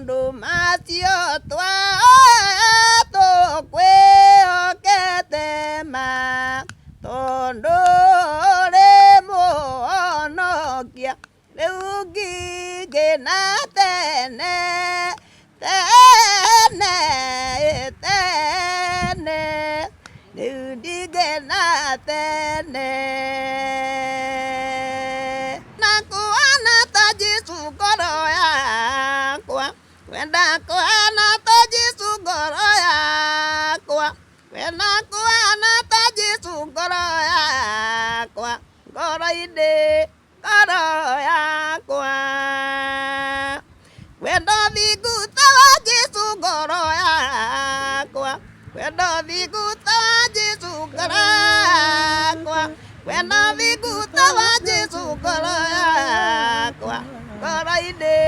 maũndũ macio tũkwĩhokete ma tondũ ũrĩ mũhonokia rĩu ngigĩna tene tene tene rĩu ndigĩna tene na kuona ta Jesũ ngoro yakwa kwenda kuona ta Jesũ ngoro yakwa kwenda kuona ta Jesũ ngoro yakwa ngoro-inĩ ngoro yakwa kwenda ũthingu ta wa Jesũ ngoro yakwa kwenda ũthingu ta wa Jesũ ngoro yakwa kwenda ũthingu ta wa Jesũ ngoro yakwa ngoro-inĩ